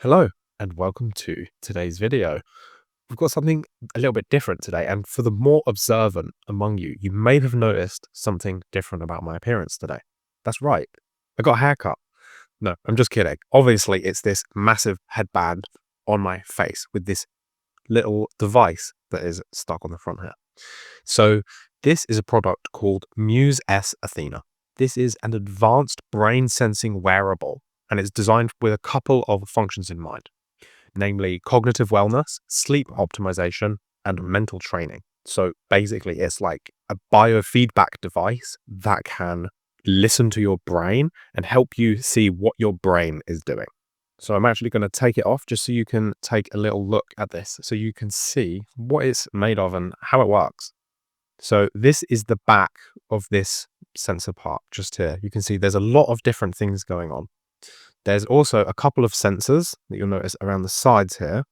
Hello and welcome to today's video. We've got something a little bit different today, and for the more observant among you, you may have noticed something different about my appearance today. That's right, I got a haircut. No, I'm just kidding. Obviously, it's this massive headband on my face with this little device that is stuck on the front here. So this is a product called Muse S Athena. This is an advanced brain sensing wearable, and it's designed with a couple of functions in mind, namely cognitive wellness, sleep optimization, and mental training. So basically, it's like a biofeedback device that can listen to your brain and help you see what your brain is doing. So I'm actually going to take it off just so you can take a little look at this so you can see what it's made of and how it works. So this is the back of this sensor part just here. You can see there's a lot of different things going on. There's also a couple of sensors that you'll notice around the sides here,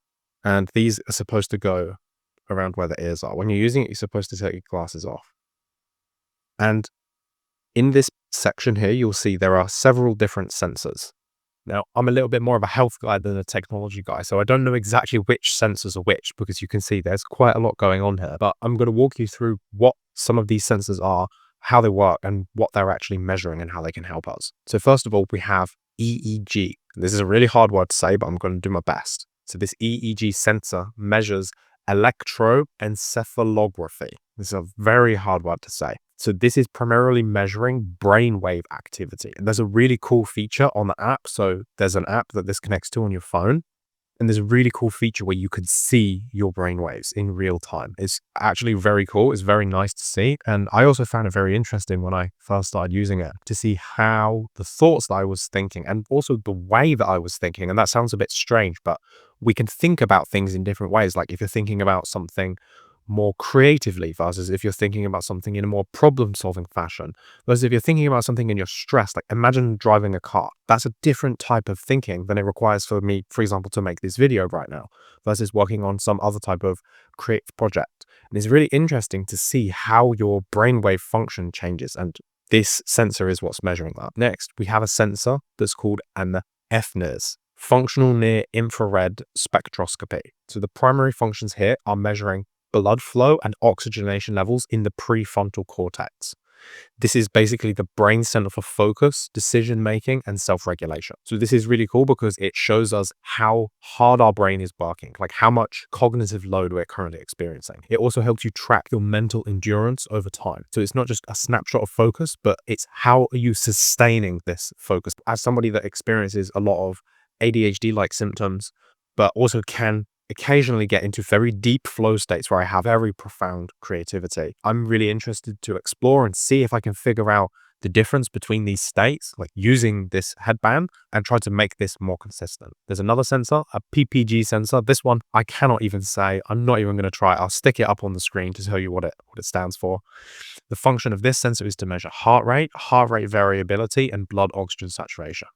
and these are supposed to go around where the ears are. When you're using it, you're supposed to take your glasses off. And in this section here, you'll see there are several different sensors. Now, I'm a little bit more of a health guy than a technology guy, so I don't know exactly which sensors are which, because you can see there's quite a lot going on here. But I'm going to walk you through what some of these sensors are, how they work, and what they're actually measuring and how they can help us. So first of all, we have EEG. This is a really hard word to say, but I'm going to do my best. So this EEG sensor measures electroencephalography. This is a very hard word to say. So this is primarily measuring brainwave activity. And there's a really cool feature on the app. So there's an app that this connects to on your phone. And there's a really cool feature where you can see your brainwaves in real time. It's actually very cool. It's very nice to see. And I also found it very interesting when I first started using it to see how the thoughts that I was thinking and also the way that I was thinking. And that sounds a bit strange, but we can think about things in different ways. Like if you're thinking about something more creatively versus if you're thinking about something in a more problem-solving fashion, versus if you're thinking about something and you're stressed, like imagine driving a car. That's a different type of thinking than it requires for me, for example, to make this video right now, versus working on some other type of creative project. And it's really interesting to see how your brainwave function changes, and this sensor is what's measuring that. Next, we have a sensor that's called an fNIRS, functional near infrared spectroscopy. So the primary functions here are measuring blood flow and oxygenation levels in the prefrontal cortex. This is basically the brain center for focus, decision-making, and self-regulation. So this is really cool because it shows us how hard our brain is working, like how much cognitive load we're currently experiencing. It also helps you track your mental endurance over time. So it's not just a snapshot of focus, but it's how are you sustaining this focus. As somebody that experiences a lot of ADHD-like symptoms, but also can occasionally get into very deep flow states where I have very profound creativity, I'm really interested to explore and see if I can figure out the difference between these states, like using this headband, and try to make this more consistent. There's another sensor, a PPG sensor. This one I cannot even say. I'm not even going to try. I'll stick it up on the screen to tell you what it stands for. The function of this sensor is to measure heart rate variability, and blood oxygen saturation.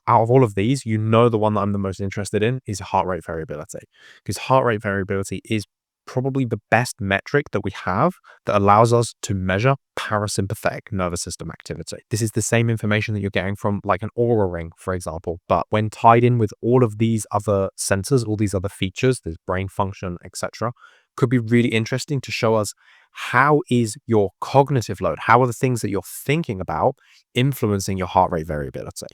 Out of all of these, you know, the one that I'm the most interested in is heart rate variability, because heart rate variability is probably the best metric that we have that allows us to measure parasympathetic nervous system activity. This is the same information that you're getting from like an Oura ring, for example, but when tied in with all of these other sensors, all these other features, there's brain function, etc., could be really interesting to show us how is your cognitive load, how are the things that you're thinking about influencing your heart rate variability.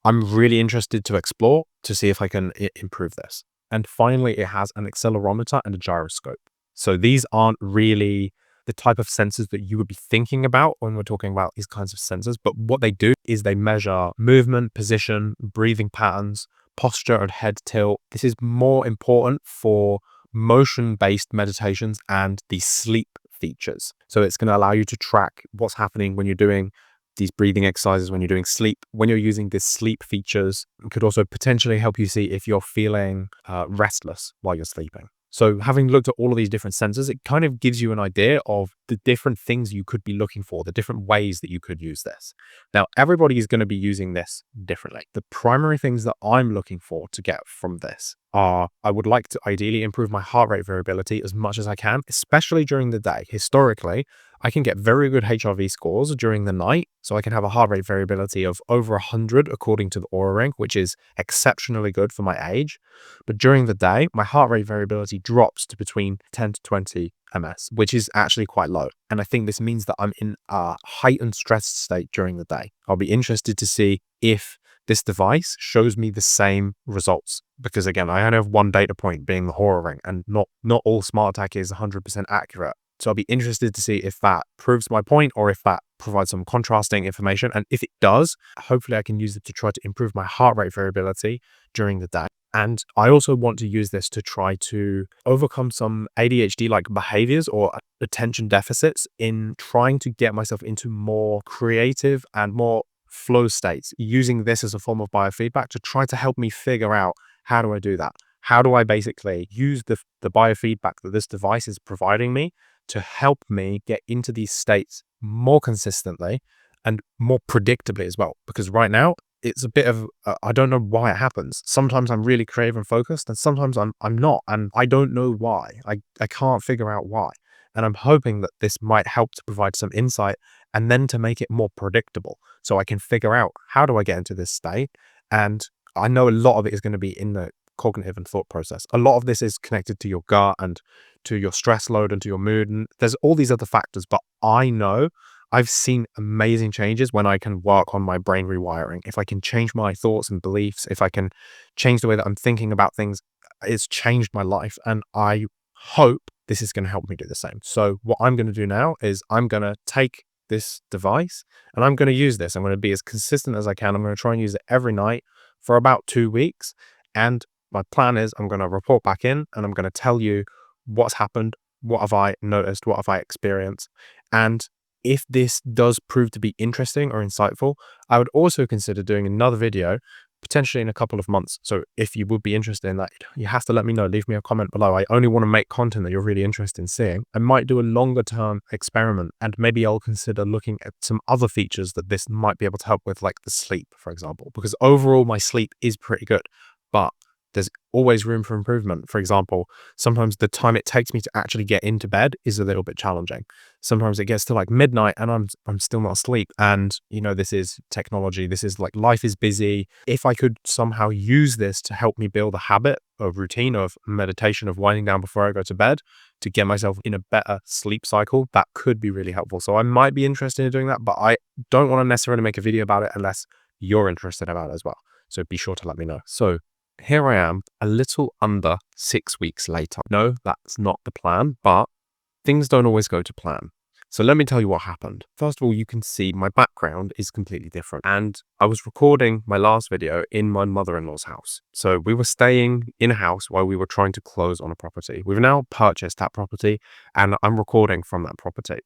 I'm really interested to explore to see if I can improve this. And finally, it has an accelerometer and a gyroscope. So these aren't really the type of sensors that you would be thinking about when we're talking about these kinds of sensors. But what they do is they measure movement, position, breathing patterns, posture, and head tilt. This is more important for motion-based meditations and the sleep features. So it's going to allow you to track what's happening when you're doing these breathing exercises, when you're doing sleep, when you're using these sleep features. It could also potentially help you see if you're feeling restless while you're sleeping. So having looked at all of these different sensors, it kind of gives you an idea of the different things you could be looking for, the different ways that you could use this. Now, everybody is going to be using this differently. The primary things that I'm looking for to get from this are, I would like to ideally improve my heart rate variability as much as I can, especially during the day. Historically, I can get very good HRV scores during the night. So I can have a heart rate variability of over 100 according to the Aura Ring, which is exceptionally good for my age. But during the day, my heart rate variability drops to between 10 to 20 ms, which is actually quite low. And I think this means that I'm in a heightened stress state during the day. I'll be interested to see if this device shows me the same results, because again, I only have one data point being the Aura Ring, and not all smart tech is 100% accurate. So I'll be interested to see if that proves my point or if that provides some contrasting information. And if it does, hopefully I can use it to try to improve my heart rate variability during the day. And I also want to use this to try to overcome some ADHD-like behaviors or attention deficits in trying to get myself into more creative and more flow states, using this as a form of biofeedback to try to help me figure out, how do I do that? How do I basically use the biofeedback that this device is providing me to help me get into these states more consistently and more predictably as well? Because right now it's a bit of, I don't know why it happens. Sometimes I'm really creative and focused, and sometimes I'm not, and I don't know why. I can't figure out why. And I'm hoping that this might help to provide some insight and then to make it more predictable, so I can figure out, how do I get into this state? And I know a lot of it is going to be in the cognitive and thought process. A lot of this is connected to your gut and to your stress load and to your mood. And there's all these other factors, but I know I've seen amazing changes when I can work on my brain rewiring. If I can change my thoughts and beliefs, if I can change the way that I'm thinking about things, it's changed my life. And I hope this is going to help me do the same. So what I'm going to do now is I'm going to take this device and I'm going to use this. I'm going to be as consistent as I can. I'm going to try and use it every night for about 2 weeks. And my plan is I'm going to report back in and I'm going to tell you what's happened, what have I noticed, what have I experienced. And if this does prove to be interesting or insightful, I would also consider doing another video, potentially in a couple of months. So if you would be interested in that, you have to let me know. Leave me a comment below. I only want to make content that you're really interested in seeing. I might do a longer term experiment, and maybe I'll consider looking at some other features that this might be able to help with, like the sleep, for example, because overall my sleep is pretty good, but there's always room for improvement. For example, sometimes the time it takes me to actually get into bed is a little bit challenging. Sometimes it gets to like midnight and I'm still not asleep. And you know, this is technology. This is like, life is busy. If I could somehow use this to help me build a habit, a routine of meditation, of winding down before I go to bed to get myself in a better sleep cycle, that could be really helpful. So I might be interested in doing that, but I don't want to necessarily make a video about it unless you're interested about it as well. So be sure to let me know. So here I am, a little under 6 weeks later. No, that's not the plan, but things don't always go to plan. So let me tell you what happened. First of all, you can see my background is completely different. And I was recording my last video in my mother-in-law's house. So we were staying in a house while we were trying to close on a property. We've now purchased that property and I'm recording from that property.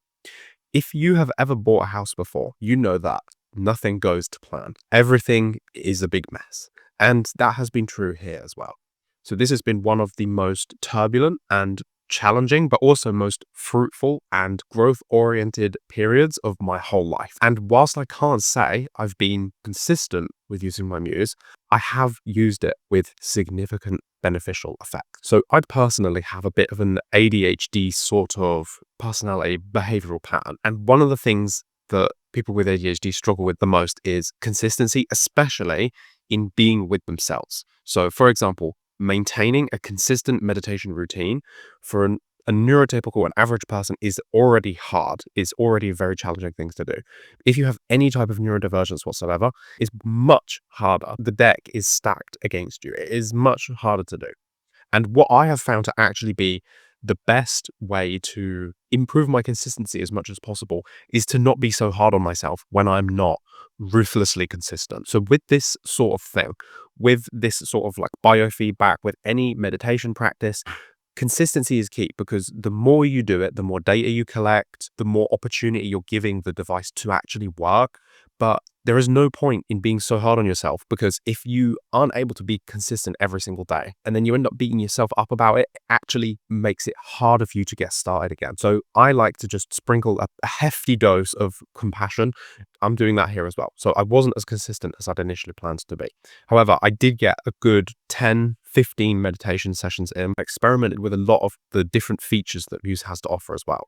If you have ever bought a house before, you know that nothing goes to plan. Everything is a big mess. And that has been true here as well. So this has been one of the most turbulent and challenging, but also most fruitful and growth-oriented periods of my whole life. And whilst I can't say I've been consistent with using my Muse, I have used it with significant beneficial effect. So I personally have a bit of an ADHD sort of personality behavioral pattern. And one of the things that people with ADHD struggle with the most is consistency, especially in being with themselves. So for example, maintaining a consistent meditation routine for a neurotypical, an average person is already hard, is already a very challenging thing to do. If you have any type of neurodivergence whatsoever, it's much harder. The deck is stacked against you. It is much harder to do. And what I have found to actually be the best way to improve my consistency as much as possible is to not be so hard on myself when I'm not ruthlessly consistent. So with this sort of thing, with this sort of like biofeedback, with any meditation practice, consistency is key, because the more you do it, the more data you collect, the more opportunity you're giving the device to actually work. But there is no point in being so hard on yourself, because if you aren't able to be consistent every single day and then you end up beating yourself up about it, it actually makes it harder for you to get started again. So I like to just sprinkle a hefty dose of compassion. I'm doing that here as well. So I wasn't as consistent as I'd initially planned to be. However, I did get a good 10-15 meditation sessions in. I experimented with a lot of the different features that Muse has to offer as well.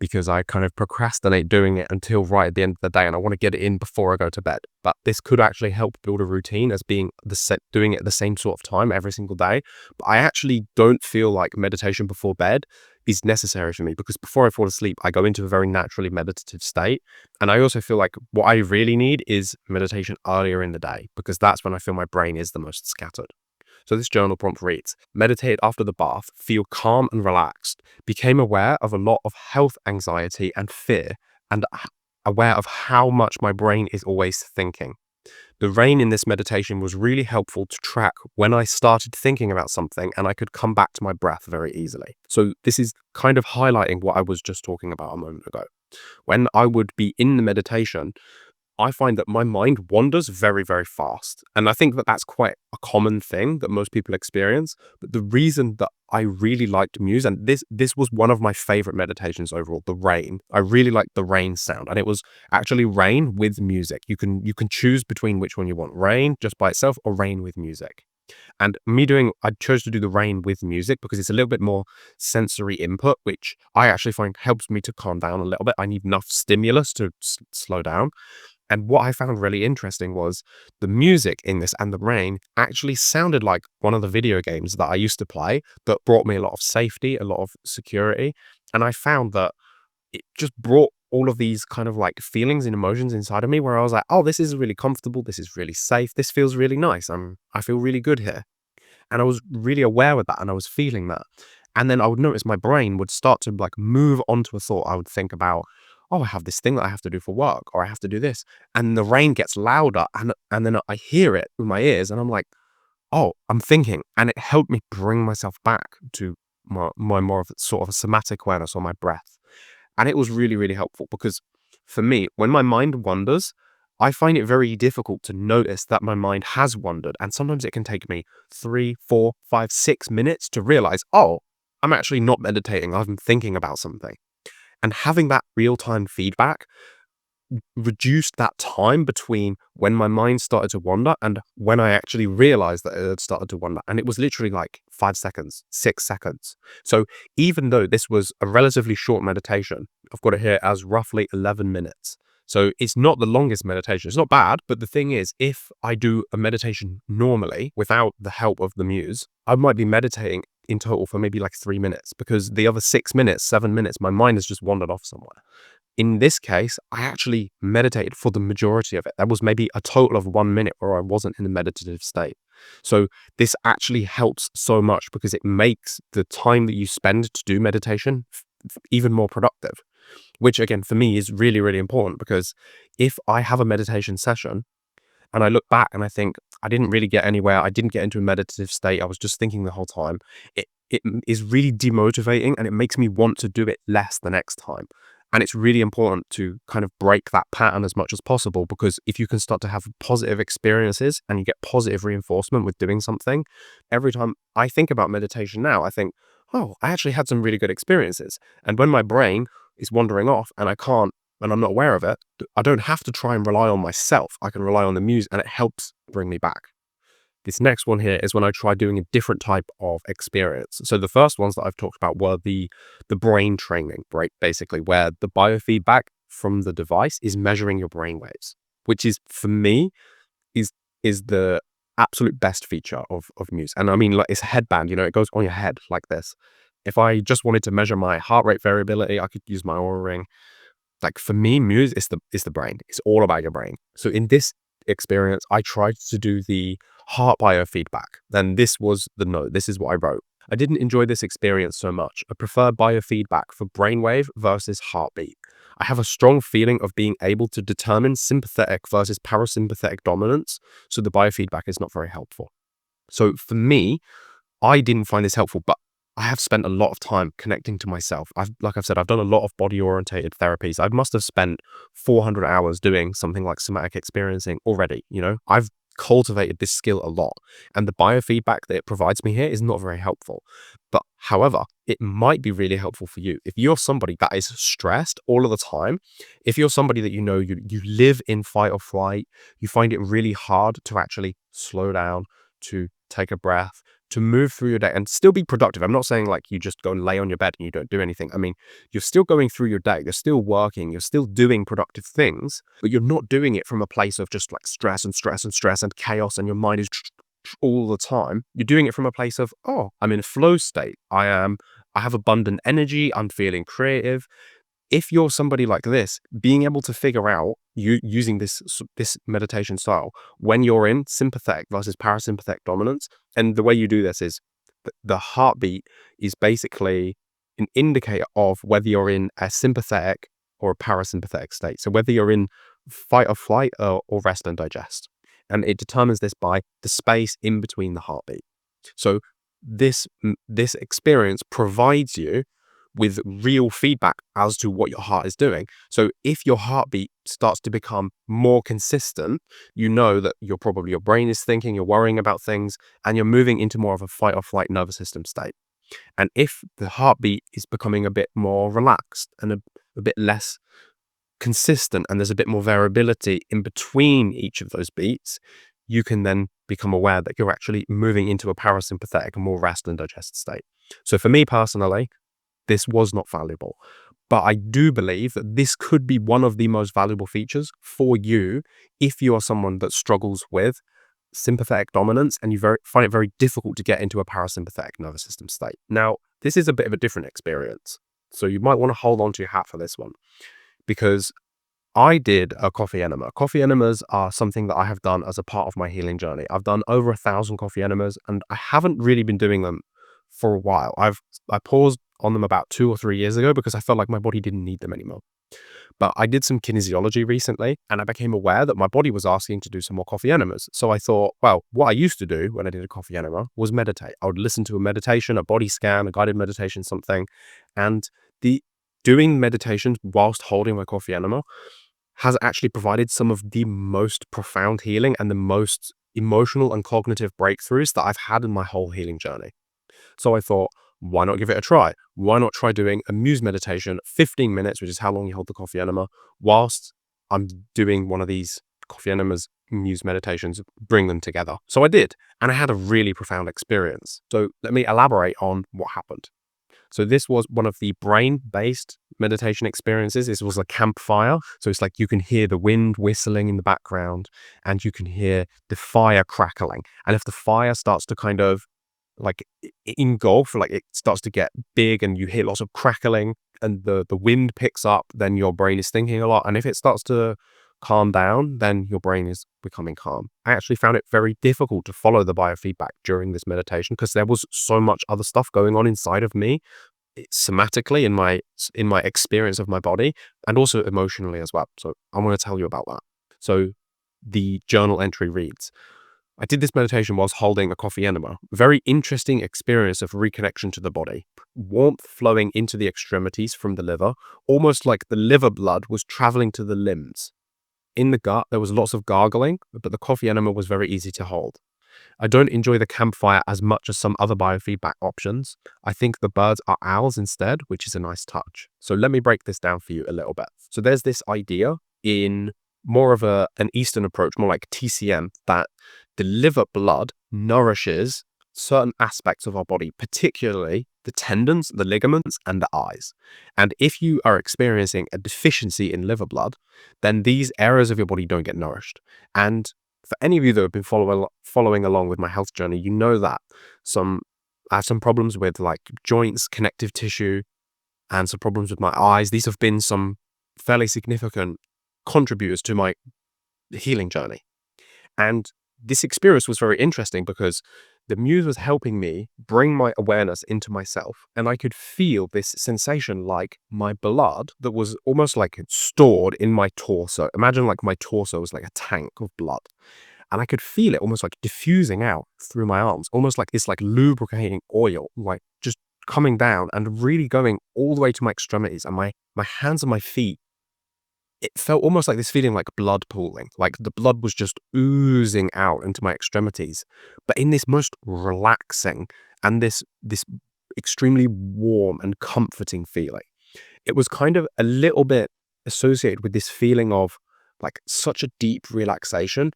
because I kind of procrastinate doing it until right at the end of the day, and I want to get it in before I go to bed. But this could actually help build a routine as being doing it at the same sort of time every single day. But I actually don't feel like meditation before bed is necessary for me, because before I fall asleep, I go into a very naturally meditative state. And I also feel like what I really need is meditation earlier in the day, because that's when I feel my brain is the most scattered. So this journal prompt reads, meditate after the bath, feel calm and relaxed, became aware of a lot of health anxiety and fear, and aware of how much my brain is always thinking. The rain in this meditation was really helpful to track when I started thinking about something, and I could come back to my breath very easily. So this is kind of highlighting what I was just talking about a moment ago. When I would be in the meditation, I find that my mind wanders very, very fast. And I think that that's quite a common thing that most people experience. But the reason that I really liked Muse, and this was one of my favorite meditations overall, the rain. I really liked the rain sound. And it was actually rain with music. You can choose between which one you want, rain just by itself or rain with music. And I chose to do the rain with music because it's a little bit more sensory input, which I actually find helps me to calm down a little bit. I need enough stimulus to slow down. And what I found really interesting was the music in this and the rain actually sounded like one of the video games that I used to play that brought me a lot of safety, a lot of security. And I found that it just brought all of these kind of like feelings and emotions inside of me where I was like, oh, this is really comfortable. This is really safe. This feels really nice. I feel really good here. And I was really aware of that, and I was feeling that. And then I would notice my brain would start to like move onto a thought. I would think about, oh, I have this thing that I have to do for work, or I have to do this. And the rain gets louder, and then I hear it with my ears, and I'm like, oh, I'm thinking. And it helped me bring myself back to my more of a sort of a somatic awareness on my breath. And it was really, really helpful because for me, when my mind wanders, I find it very difficult to notice that my mind has wandered. And sometimes it can take me 3, 4, 5, 6 minutes to realize, oh, I'm actually not meditating. I'm thinking about something. And having that real-time feedback reduced that time between when my mind started to wander and when I actually realized that it had started to wander. And it was literally like 5 seconds, 6 seconds. So even though this was a relatively short meditation, I've got it here as roughly 11 minutes. So it's not the longest meditation. It's not bad. But the thing is, if I do a meditation normally without the help of the Muse, I might be meditating in total for maybe like 3 minutes, because the other 6 minutes, 7 minutes, my mind has just wandered off somewhere. In this case, I actually meditated for the majority of it. There was maybe a total of 1 minute where I wasn't in a meditative state. So this actually helps so much because it makes the time that you spend to do meditation even more productive, which again, for me is really, really important, because if I have a meditation session and I look back and I think I didn't really get anywhere, I didn't get into a meditative state, I was just thinking the whole time, it is really demotivating, and it makes me want to do it less the next time. And it's really important to kind of break that pattern as much as possible, because if you can start to have positive experiences and you get positive reinforcement with doing something, every time I think about meditation now, I think, oh, I actually had some really good experiences. And when my brain is wandering off and and I'm not aware of it, I don't have to try and rely on myself. I can rely on the Muse, and it helps bring me back. This next one here is when I tried doing a different type of experience. So the first ones that I've talked about were the brain training, right? Basically, where the biofeedback from the device is measuring your brain waves, which is, for me, is the absolute best feature of Muse. And I mean, like, it's a headband, it goes on your head like this. If I just wanted to measure my heart rate variability, I could use my Oura Ring. Like, for me, Muse is the brain. It's all about your brain. So in this experience, I tried to do the heart biofeedback. Then this was the note. This is what I wrote. I didn't enjoy this experience so much. I prefer biofeedback for brainwave versus heartbeat. I have a strong feeling of being able to determine sympathetic versus parasympathetic dominance, so the biofeedback is not very helpful. So for me, I didn't find this helpful, but I have spent a lot of time connecting to myself. Like I've said, I've done a lot of body-orientated therapies. I must have spent 400 hours doing something like somatic experiencing already. I've cultivated this skill a lot, and the biofeedback that it provides me here is not very helpful. But however, it might be really helpful for you. If you're somebody that is stressed all of the time, if you're somebody that you live in fight or flight, you find it really hard to actually slow down, to take a breath, to move through your day and still be productive. I'm not saying like you just go and lay on your bed and you don't do anything. I mean, you're still going through your day, you're still working, you're still doing productive things, but you're not doing it from a place of just like stress and stress and stress and chaos and your mind is all the time. You're doing it from a place of, oh, I'm in a flow state. I have abundant energy. I'm feeling creative. If you're somebody like this, being able to figure out you using this meditation style when you're in sympathetic versus parasympathetic dominance, and the way you do this is the heartbeat is basically an indicator of whether you're in a sympathetic or a parasympathetic state. So whether you're in fight or flight or rest and digest, and it determines this by the space in between the heartbeat. So this experience provides you with real feedback as to what your heart is doing. So if your heartbeat starts to become more consistent, you know that your brain is thinking, you're worrying about things, and you're moving into more of a fight or flight nervous system state. And if the heartbeat is becoming a bit more relaxed and a bit less consistent, and there's a bit more variability in between each of those beats, you can then become aware that you're actually moving into a parasympathetic, more rest and digest state. So for me personally, this was not valuable. But I do believe that this could be one of the most valuable features for you if you are someone that struggles with sympathetic dominance and you find it very difficult to get into a parasympathetic nervous system state. Now, this is a bit of a different experience. So you might want to hold on to your hat for this one, because I did a coffee enema. Coffee enemas are something that I have done as a part of my healing journey. I've done over 1,000 coffee enemas, and I haven't really been doing them for a while. I paused on them about 2 or 3 years ago because I felt like my body didn't need them anymore. But I did some kinesiology recently, and I became aware that my body was asking to do some more coffee enemas. So I thought, well, what I used to do when I did a coffee enema was meditate. I would listen to a meditation, a body scan, a guided meditation, something. And the doing meditation whilst holding my coffee enema has actually provided some of the most profound healing and the most emotional and cognitive breakthroughs that I've had in my whole healing journey. So I thought, why not give it a try? Why not try doing a Muse meditation, 15 minutes, which is how long you hold the coffee enema, whilst I'm doing one of these coffee enemas, Muse meditations, bring them together. So I did, and I had a really profound experience. So let me elaborate on what happened. So this was one of the brain-based meditation experiences. This was a campfire. So it's like you can hear the wind whistling in the background and you can hear the fire crackling. And if the fire starts to kind of like engulf, like it starts to get big and you hear lots of crackling and the wind picks up, then your brain is thinking a lot. And if it starts to calm down, then your brain is becoming calm. I actually found it very difficult to follow the biofeedback during this meditation because there was so much other stuff going on inside of me, somatically in my experience of my body, and also emotionally as well. So I'm going to tell you about that. So the journal entry reads, I did this meditation whilst holding a coffee enema. Very interesting experience of reconnection to the body. Warmth flowing into the extremities from the liver, almost like the liver blood was traveling to the limbs. In the gut, there was lots of gargling, but the coffee enema was very easy to hold. I don't enjoy the campfire as much as some other biofeedback options. I think the birds are owls instead, which is a nice touch. So let me break this down for you a little bit. So there's this idea in more of an Eastern approach, more like TCM, that the liver blood nourishes certain aspects of our body, particularly the tendons, the ligaments, and the eyes. And if you are experiencing a deficiency in liver blood, then these areas of your body don't get nourished. And for any of you that have been following along with my health journey, you know that I have some problems with like joints, connective tissue, and some problems with my eyes. These have been some fairly significant contributors to my healing journey. And this experience was very interesting because the Muse was helping me bring my awareness into myself, and I could feel this sensation like my blood that was almost like stored in my torso. Imagine like my torso was like a tank of blood, and I could feel it almost like diffusing out through my arms, almost like this like lubricating oil, like just coming down and really going all the way to my extremities, and my hands and my feet. It felt almost like this feeling like blood pooling, like the blood was just oozing out into my extremities, but in this most relaxing and this extremely warm and comforting feeling. It was kind of a little bit associated with this feeling of like such a deep relaxation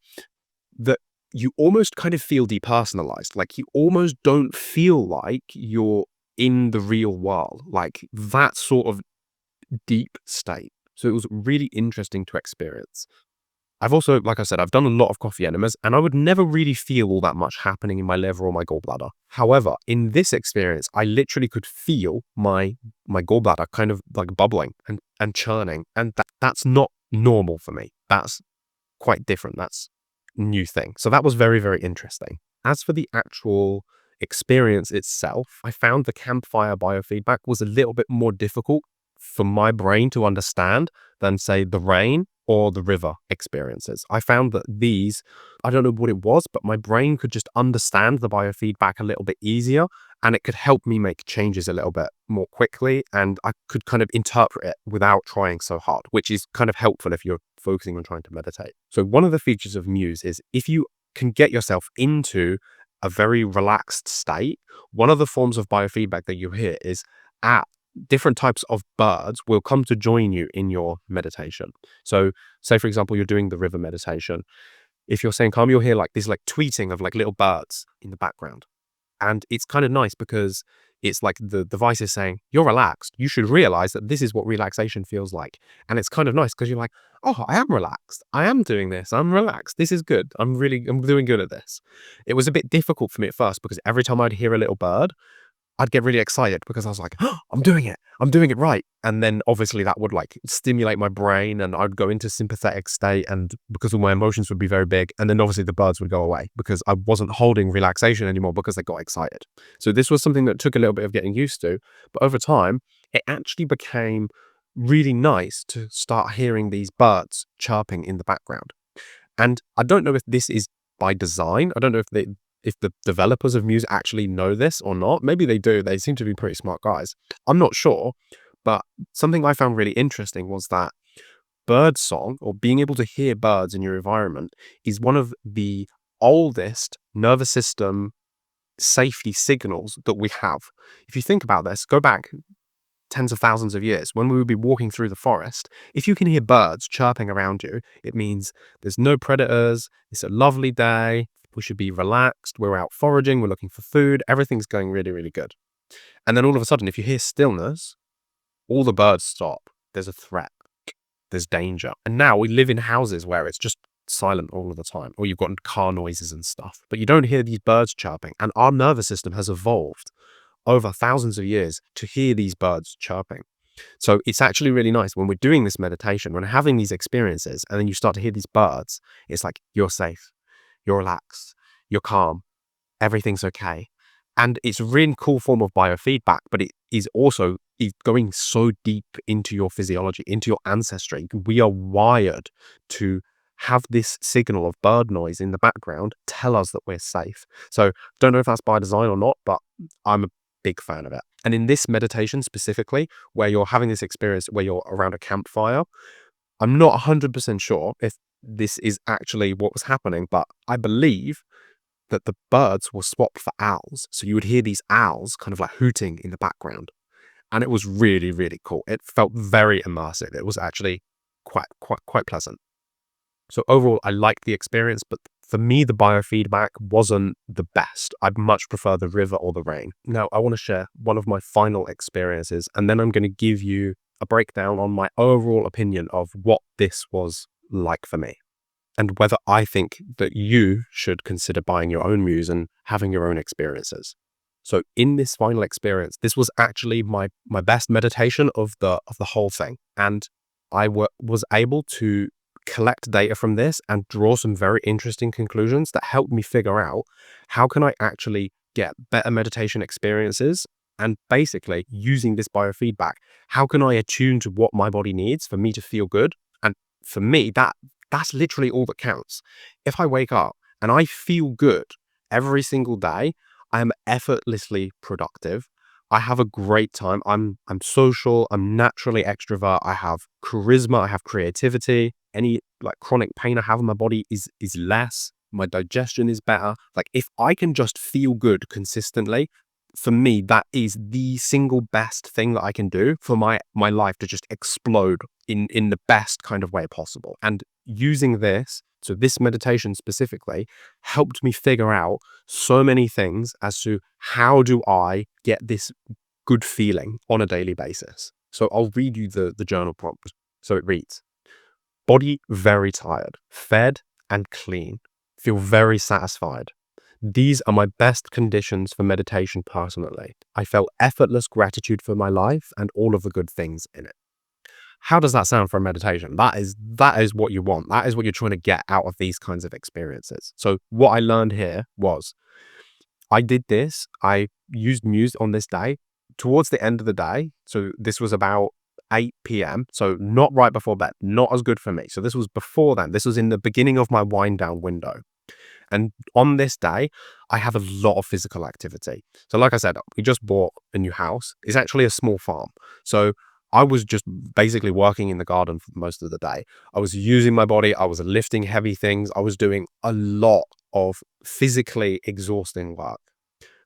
that you almost kind of feel depersonalized. Like you almost don't feel like you're in the real world, like that sort of deep state. So it was really interesting to experience. I've also, like I said, I've done a lot of coffee enemas, and I would never really feel all that much happening in my liver or my gallbladder. However, in this experience, I literally could feel my gallbladder kind of like bubbling and churning, and that's not normal for me. That's quite different. That's a new thing. So that was very, very interesting. As for the actual experience itself, I found the campfire biofeedback was a little bit more difficult for my brain to understand than, say, the rain or the river experiences. I found that these, I don't know what it was, but my brain could just understand the biofeedback a little bit easier, and it could help me make changes a little bit more quickly, and I could kind of interpret it without trying so hard, which is kind of helpful if you're focusing on trying to meditate. So one of the features of Muse is if you can get yourself into a very relaxed state, one of the forms of biofeedback that you hear is at different types of birds will come to join you in your meditation. So say, for example, you're doing the river meditation. If you're saying calm, you'll hear like this like tweeting of like little birds in the background. And it's kind of nice because it's like the device is saying, you're relaxed. You should realize that this is what relaxation feels like. And it's kind of nice because you're like, oh, I am relaxed. I am doing this. I'm relaxed. This is good. I'm doing good at this. It was a bit difficult for me at first because every time I'd hear a little bird, I'd get really excited because I was like, oh, I'm doing it. I'm doing it right. And then obviously that would like stimulate my brain and I'd go into sympathetic state, and because all my emotions would be very big. And then obviously the birds would go away because I wasn't holding relaxation anymore because I got excited. So this was something that took a little bit of getting used to. But over time, it actually became really nice to start hearing these birds chirping in the background. And I don't know if this is by design. I don't know if the developers of Muse actually know this or not. Maybe they do. They seem to be pretty smart guys. I'm not sure. But something I found really interesting was that bird song, or being able to hear birds in your environment, is one of the oldest nervous system safety signals that we have. If you think about this, go back tens of thousands of years, when we would be walking through the forest, if you can hear birds chirping around you, it means there's no predators, it's a lovely day, we should be relaxed, we're out foraging, we're looking for food, everything's going really, really good. And then all of a sudden, if you hear stillness, all the birds stop. There's a threat. There's danger. And now we live in houses where it's just silent all of the time, or you've got car noises and stuff, but you don't hear these birds chirping. And our nervous system has evolved over thousands of years to hear these birds chirping. So it's actually really nice when we're doing this meditation, when we're having these experiences, and then you start to hear these birds, it's like, you're safe, you're relaxed, you're calm, everything's okay. And it's a really cool form of biofeedback, but it is also going so deep into your physiology, into your ancestry. We are wired to have this signal of bird noise in the background tell us that we're safe. So don't know if that's by design or not, but I'm a big fan of it. And in this meditation specifically, where you're having this experience where you're around a campfire, I'm not 100% sure if this is actually what was happening, but I believe that the birds were swapped for owls. So you would hear these owls kind of like hooting in the background. And it was really, really cool. It felt very immersive. It was actually quite pleasant. So overall, I liked the experience, but for me, the biofeedback wasn't the best. I'd much prefer the river or the rain. Now, I want to share one of my final experiences, and then I'm going to give you a breakdown on my overall opinion of what this was like for me, and whether I think that you should consider buying your own Muse and having your own experiences. So in this final experience, this was actually my best meditation of the whole thing. And I was able to collect data from this and draw some very interesting conclusions that helped me figure out how can I actually get better meditation experiences, and basically using this biofeedback, how can I attune to what my body needs for me to feel good? And for me, that's literally all that counts. If I wake up and I feel good every single day, I am effortlessly productive. I have a great time. I'm social. I'm naturally extrovert. I have charisma. I have creativity. Any like chronic pain I have in my body is less. My digestion is better. Like if I can just feel good consistently, for me, that is the single best thing that I can do for my life to just explode in the best kind of way possible. And using this So this meditation specifically helped me figure out so many things as to how do I get this good feeling on a daily basis. So I'll read you the journal prompt. So it reads, body very tired, fed and clean, feel very satisfied. These are my best conditions for meditation personally. I felt effortless gratitude for my life and all of the good things in it. How does that sound for a meditation? That is what you want. That is what you're trying to get out of these kinds of experiences. So what I learned here was I did this. I used Muse on this day towards the end of the day. So this was about 8 p.m. So not right before bed, not as good for me. So this was before then. This was in the beginning of my wind down window. And on this day, I have a lot of physical activity. So like I said, we just bought a new house. It's actually a small farm. So I was just basically working in the garden for most of the day. I was using my body. I was lifting heavy things. I was doing a lot of physically exhausting work.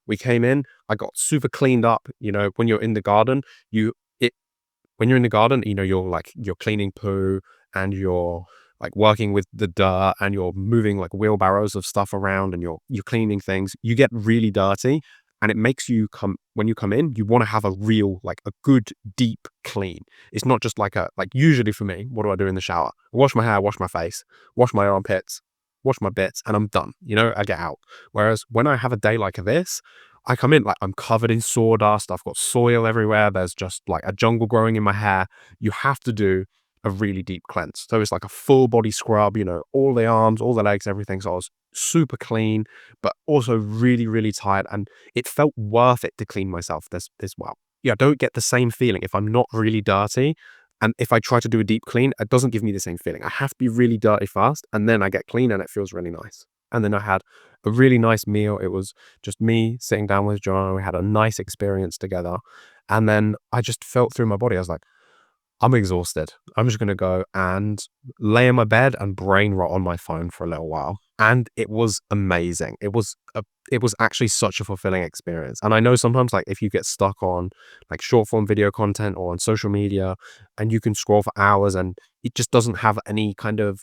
We came in, I got super cleaned up. You know, when you're in the garden, when you're in the garden, you know, you're cleaning poo and you're like working with the dirt and you're moving like wheelbarrows of stuff around and you're cleaning things. You get really dirty and it makes you when you come in, you want to have a real, like a good deep clean. It's not just like usually for me, what do I do in the shower? I wash my hair, wash my face, wash my armpits, wash my bits and I'm done. You know, I get out. Whereas when I have a day like this, I come in like I'm covered in sawdust. I've got soil everywhere. There's just like a jungle growing in my hair. You have to do a really deep cleanse. So it's like a full body scrub, you know, all the arms, all the legs, everything. So I was super clean, but also really, really tired. And it felt worth it to clean myself this well. Yeah, I don't get the same feeling if I'm not really dirty. And if I try to do a deep clean, it doesn't give me the same feeling. I have to be really dirty first and then I get clean and it feels really nice. And then I had a really nice meal. It was just me sitting down with John. We had a nice experience together. And then I just felt through my body. I was like, I'm exhausted. I'm just going to go and lay in my bed and brain rot on my phone for a little while. And it was amazing. It was actually such a fulfilling experience. And I know sometimes like if you get stuck on like short form video content or on social media and you can scroll for hours and it just doesn't have any kind of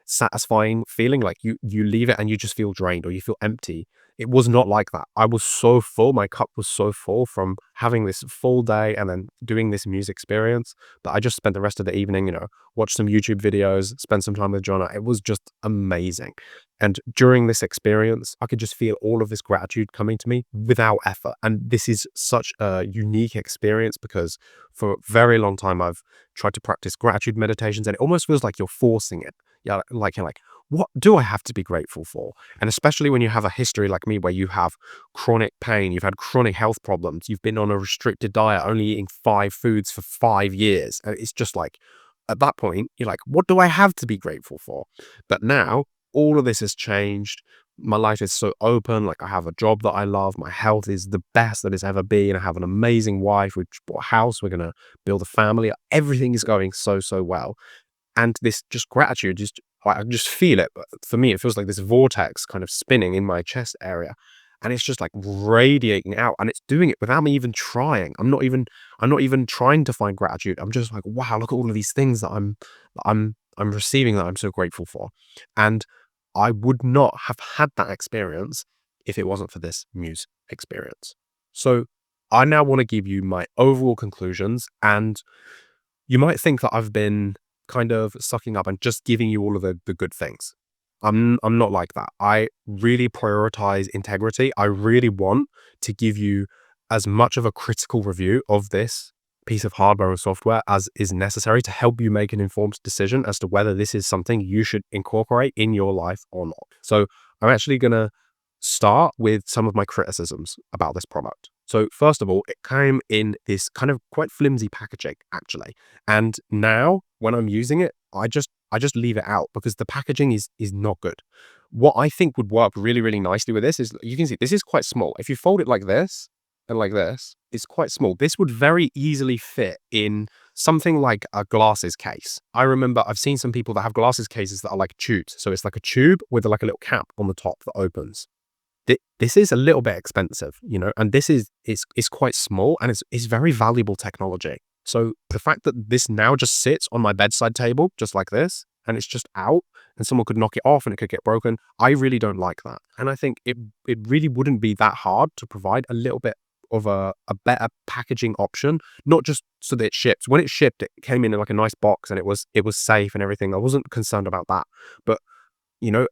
satisfying feeling, like you leave it and you just feel drained or you feel empty. It was not like that. I was so full. My cup was so full from having this full day and then doing this music experience that I just spent the rest of the evening, you know, watched some YouTube videos, spent some time with Jonna. It was just amazing. And during this experience, I could just feel all of this gratitude coming to me without effort. And this is such a unique experience because for a very long time, I've tried to practice gratitude meditations and it almost feels like you're forcing it. Yeah, like you're like, what do I have to be grateful for? And especially when you have a history like me, where you have chronic pain, you've had chronic health problems, you've been on a restricted diet, only eating 5 foods for 5 years. And it's just like, at that point, you're like, what do I have to be grateful for? But now all of this has changed. My life is so open. Like I have a job that I love. My health is the best that it's ever been. I have an amazing wife. We bought a house. We're going to build a family. Everything is going so, so well. And this just gratitude, just I just feel it. But for me, it feels like this vortex kind of spinning in my chest area. And it's just like radiating out and it's doing it without me even trying. I'm not even trying to find gratitude. I'm just like, wow, look at all of these things that I'm receiving that I'm so grateful for. And I would not have had that experience if it wasn't for this Muse experience. So I now want to give you my overall conclusions, and you might think that I've been kind of sucking up and just giving you all of the good things. I'm not like that. I really prioritize integrity. I really want to give you as much of a critical review of this piece of hardware or software as is necessary to help you make an informed decision as to whether this is something you should incorporate in your life or not. So I'm actually going to start with some of my criticisms about this product. So first of all, it came in this kind of quite flimsy packaging actually. And now when I'm using it, I just leave it out because the packaging is not good. What I think would work really, really nicely with this is, you can see this is quite small. If you fold it like this and like this, it's quite small. This would very easily fit in something like a glasses case. I remember I've seen some people that have glasses cases that are like tubes. So it's like a tube with like a little cap on the top that opens. This is a little bit expensive, you know, and this is quite small and it's very valuable technology. So the fact that this now just sits on my bedside table, just like this, and it's just out and someone could knock it off and it could get broken. I really don't like that. And I think it really wouldn't be that hard to provide a little bit of a better packaging option, not just so that it ships. When it shipped, it came in like a nice box and it was safe and everything. I wasn't concerned about that. But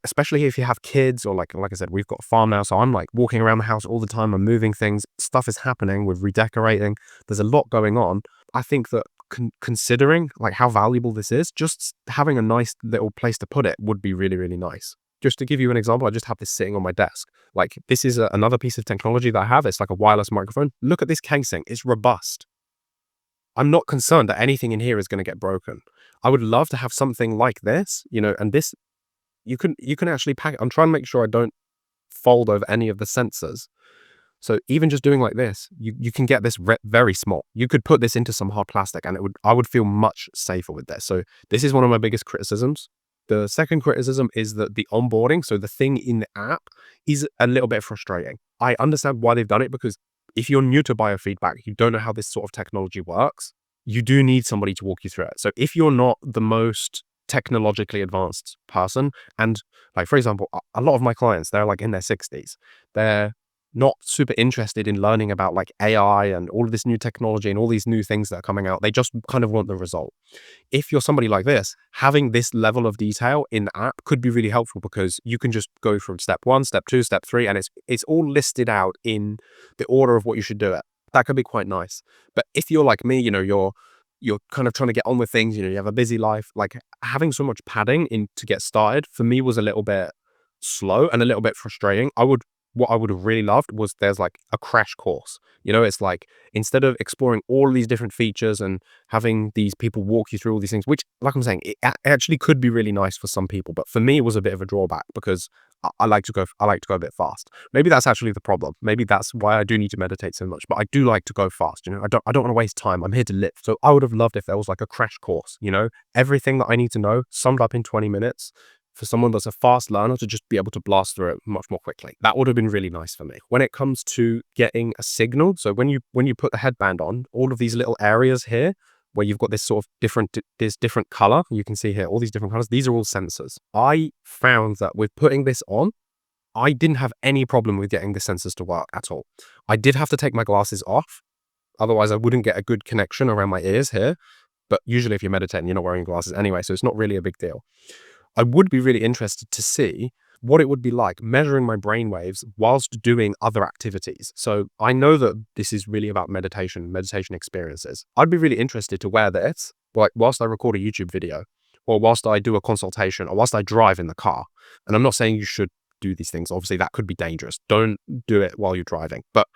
especially if you have kids, or like I said, we've got a farm now, so I'm like walking around the house all the time. I'm moving things. Stuff is happening. We're redecorating. There's a lot going on. I think that considering like how valuable this is, just having a nice little place to put it would be really, really nice. Just to give you an example, I just have this sitting on my desk. Like this is another piece of technology that I have. It's like a wireless microphone. Look at this casing. It's robust. I'm not concerned that anything in here is going to get broken. I would love to have something like this, and this, you can actually pack it. I'm trying to make sure I don't fold over any of the sensors. So even just doing like this, you can get this very small. You could put this into some hard plastic and I would feel much safer with this. So this is one of my biggest criticisms. The second criticism is that the onboarding, so the thing in the app, is a little bit frustrating. I understand why they've done it, because if you're new to biofeedback, you don't know how this sort of technology works, you do need somebody to walk you through it. So if you're not the most technologically advanced person, and like, for example, a lot of my clients, they're like in their 60s, they're not super interested in learning about like AI and all of this new technology and all these new things that are coming out. They just kind of want the result. If you're somebody like this, having this level of detail in the app could be really helpful, because you can just go from step 1, step 2, step 3, and it's all listed out in the order of what you should do it. That could be quite nice. But if you're like me, you're kind of trying to get on with things, you have a busy life, like having so much padding in to get started for me was a little bit slow and a little bit frustrating. What I would have really loved was there's like a crash course. It's like, instead of exploring all these different features and having these people walk you through all these things, which, like I'm saying, it actually could be really nice for some people, but for me it was a bit of a drawback, because I like to go a bit fast. Maybe that's actually the problem. Maybe that's why I do need to meditate so much, but I do like to go fast. I don't want to waste time. I'm here to live. So I would have loved if there was like a crash course, everything that I need to know summed up in 20 minutes, for someone that's a fast learner to just be able to blast through it much more quickly. That would have been really nice for me. When it comes to getting a signal, so when you put the headband on, all of these little areas here where you've got this sort of different color, you can see here all these different colors, these are all sensors. I found that with putting this on, I didn't have any problem with getting the sensors to work at all. I did have to take my glasses off, otherwise I wouldn't get a good connection around my ears here. But usually if you're meditating, you're not wearing glasses anyway, so it's not really a big deal. I would be really interested to see what it would be like measuring my brain waves whilst doing other activities. So I know that this is really about meditation experiences. I'd be really interested to wear this, like whilst I record a YouTube video, or whilst I do a consultation, or whilst I drive in the car. And I'm not saying you should do these things. Obviously that could be dangerous. Don't do it while you're driving. But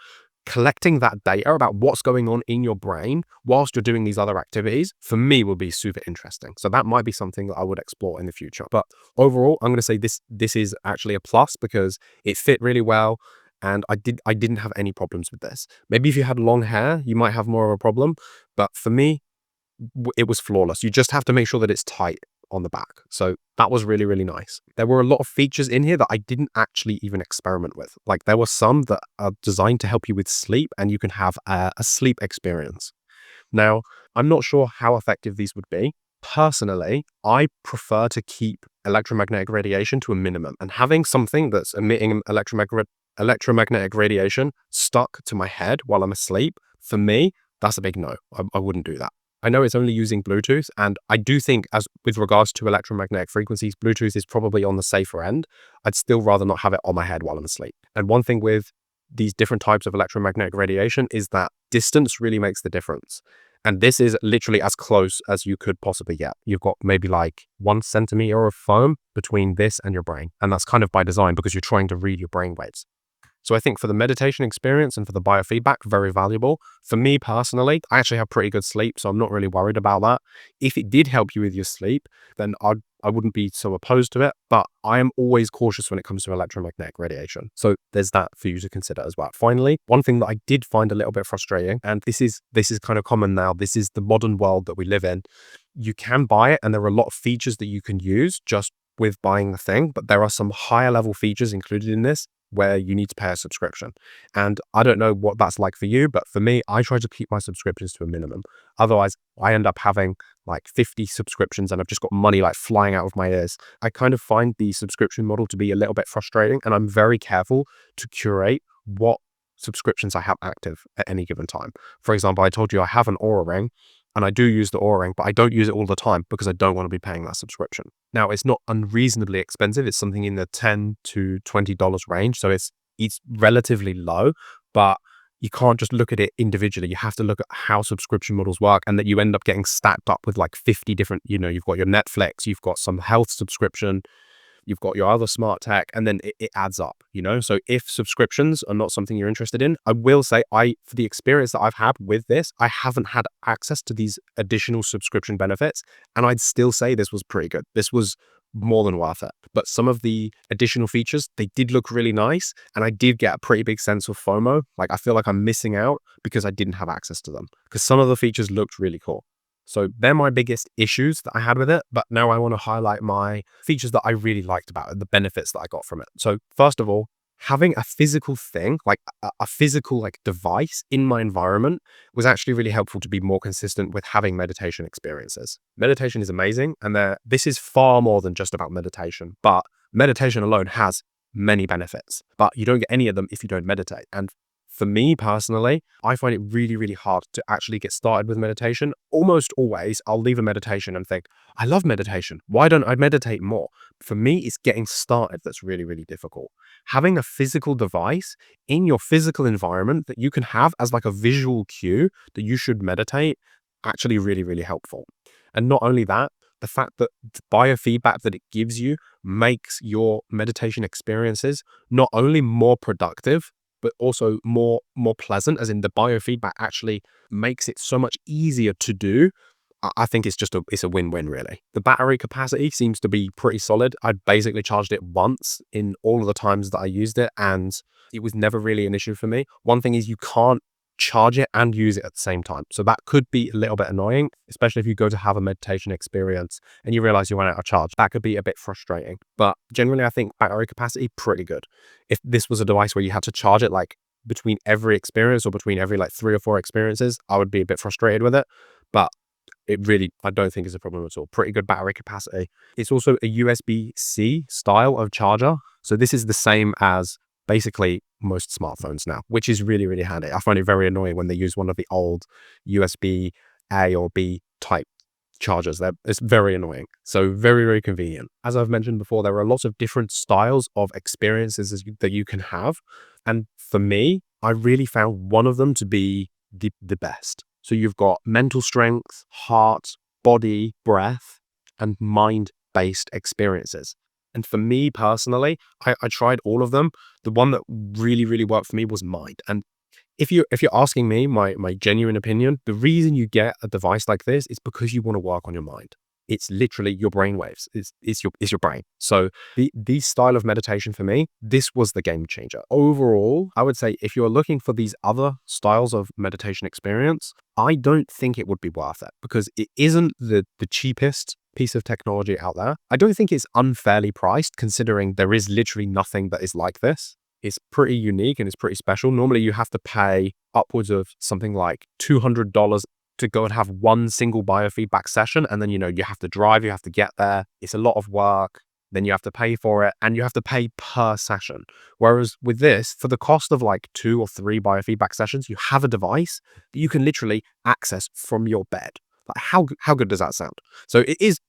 collecting that data about what's going on in your brain whilst you're doing these other activities, for me, would be super interesting. So that might be something that I would explore in the future. But overall, I'm going to say this is actually a plus, because it fit really well, and I didn't have any problems with this. Maybe if you had long hair, you might have more of a problem, but for me, it was flawless. You just have to make sure that it's tight on the back. So that was really, really nice. There were a lot of features in here that I didn't actually even experiment with. Like, there were some that are designed to help you with sleep, and you can have a sleep experience. Now, I'm not sure how effective these would be. Personally, I prefer to keep electromagnetic radiation to a minimum, and having something that's emitting electromagnetic radiation stuck to my head while I'm asleep, for me, that's a big no. I wouldn't do that. I know it's only using Bluetooth, and I do think, as with regards to electromagnetic frequencies, Bluetooth is probably on the safer end. I'd still rather not have it on my head while I'm asleep. And one thing with these different types of electromagnetic radiation is that distance really makes the difference. And this is literally as close as you could possibly get. You've got maybe like 1 centimeter of foam between this and your brain. And that's kind of by design, because you're trying to read your brain waves. So I think for the meditation experience and for the biofeedback, very valuable. For me personally, I actually have pretty good sleep, so I'm not really worried about that. If it did help you with your sleep, then I wouldn't be so opposed to it, but I am always cautious when it comes to electromagnetic radiation. So there's that for you to consider as well. Finally, one thing that I did find a little bit frustrating, and this is kind of common now, this is the modern world that we live in. You can buy it, and there are a lot of features that you can use just with buying the thing, but there are some higher level features included in this where you need to pay a subscription. And I don't know what that's like for you, but for me, I try to keep my subscriptions to a minimum. Otherwise, I end up having like 50 subscriptions and I've just got money like flying out of my ears. I kind of find the subscription model to be a little bit frustrating, and I'm very careful to curate what subscriptions I have active at any given time. For example, I told you I have an Aura ring, and I do use the Aura ring, but I don't use it all the time because I don't want to be paying that subscription. Now, it's not unreasonably expensive. It's something in the $10 to $20 range. So it's relatively low, but you can't just look at it individually. You have to look at how subscription models work, and that you end up getting stacked up with like 50 different, you've got your Netflix, you've got some health subscription, you've got your other smart tech, and then it adds up, So if subscriptions are not something you're interested in, I will say for the experience that I've had with this, I haven't had access to these additional subscription benefits. And I'd still say this was pretty good. This was more than worth it. But some of the additional features, they did look really nice. And I did get a pretty big sense of FOMO. Like I feel like I'm missing out because I didn't have access to them, because some of the features looked really cool. So they're my biggest issues that I had with it. But now I want to highlight my features that I really liked about it, the benefits that I got from it. So first of all, having a physical thing, like a physical like device in my environment, was actually really helpful to be more consistent with having meditation experiences. Meditation is amazing. And this is far more than just about meditation, but meditation alone has many benefits, but you don't get any of them if you don't meditate. And for me personally, I find it really, really hard to actually get started with meditation. Almost always, I'll leave a meditation and think, I love meditation. Why don't I meditate more? For me, it's getting started that's really, really difficult. Having a physical device in your physical environment that you can have as like a visual cue that you should meditate, actually really, really helpful. And not only that, the fact that the biofeedback that it gives you makes your meditation experiences not only more productive, but also more pleasant, as in the biofeedback actually makes it so much easier to do. I think it's a win-win, really. The battery capacity seems to be pretty solid. I basically charged it once in all of the times that I used it, and it was never really an issue for me. One thing is you can't charge it and use it at the same time. So that could be a little bit annoying, especially if you go to have a meditation experience and you realize you run out of charge. That could be a bit frustrating. But generally, I think battery capacity, pretty good. If this was a device where you had to charge it like between every experience or between every like 3 or 4 experiences, I would be a bit frustrated with it. But it really, I don't think is a problem at all. Pretty good battery capacity. It's also a USB-C style of charger. So this is the same as basically most smartphones now, which is really, really handy. I find it very annoying when they use one of the old USB A or B type chargers. It's very annoying. So very, very convenient. As I've mentioned before, there are lots of different styles of experiences that you can have. And for me, I really found one of them to be the best. So you've got mental strength, heart, body, breath, and mind-based experiences. And for me personally, I tried all of them. The one that really, really worked for me was mind. And if you're asking me my genuine opinion, the reason you get a device like this is because you want to work on your mind. It's literally your brain waves. It's your brain. So these style of meditation for me, this was the game changer. Overall, I would say if you're looking for these other styles of meditation experience, I don't think it would be worth it, because it isn't the cheapest piece of technology out there. I don't think it's unfairly priced, considering there is literally nothing that is like this. It's pretty unique and it's pretty special. Normally you have to pay upwards of something like $200 to go and have one single biofeedback session. And then, you have to drive, you have to get there. It's a lot of work. Then you have to pay for it, and you have to pay per session. Whereas with this, for the cost of like 2 or 3 biofeedback sessions, you have a device that you can literally access from your bed. Like how good does that sound? So it is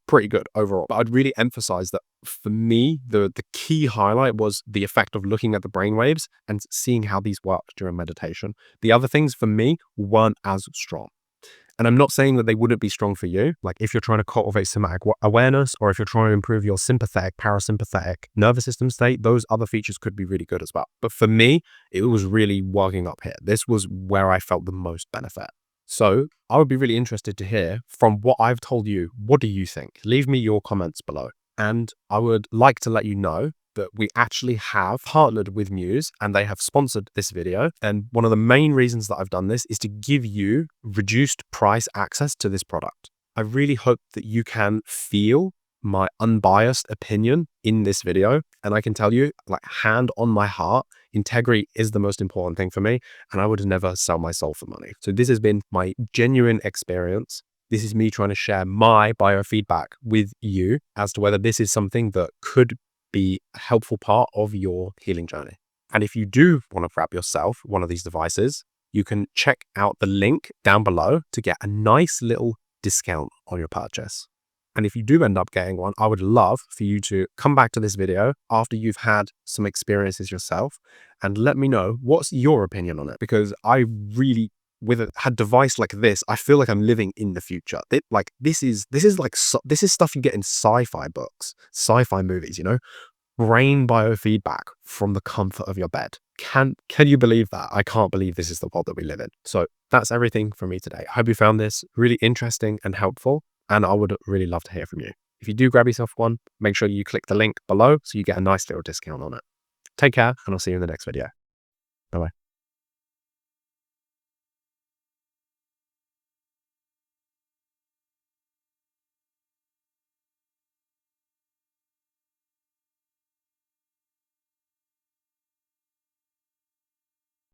pretty good overall. But I'd really emphasize that for me, the key highlight was the effect of looking at the brainwaves and seeing how these worked during meditation. The other things for me weren't as strong. And I'm not saying that they wouldn't be strong for you. Like if you're trying to cultivate somatic awareness, or if you're trying to improve your sympathetic, parasympathetic nervous system state, those other features could be really good as well. But for me, it was really working up here. This was where I felt the most benefit. So I would be really interested to hear from what I've told you. What do you think? Leave me your comments below. And I would like to let you know that we actually have partnered with Muse, and they have sponsored this video. And one of the main reasons that I've done this is to give you reduced price access to this product. I really hope that you can feel my unbiased opinion in this video. And I can tell you, like, hand on my heart, integrity is the most important thing for me. And I would never sell my soul for money. So this has been my genuine experience. This is me trying to share my biofeedback with you as to whether this is something that could be a helpful part of your healing journey. And if you do want to grab yourself one of these devices, you can check out the link down below to get a nice little discount on your purchase. And if you do end up getting one, I would love for you to come back to this video after you've had some experiences yourself and let me know what's your opinion on it. Because I really, with a device like this, I feel like I'm living in the future. This is stuff you get in sci-fi books, sci-fi movies, you know, brain biofeedback from the comfort of your bed. Can you believe that? I can't believe this is the world that we live in. So that's everything from me today. I hope you found this really interesting and helpful, and I would really love to hear from you. If you do grab yourself one, make sure you click the link below so you get a nice little discount on it. Take care, and I'll see you in the next video. Bye-bye.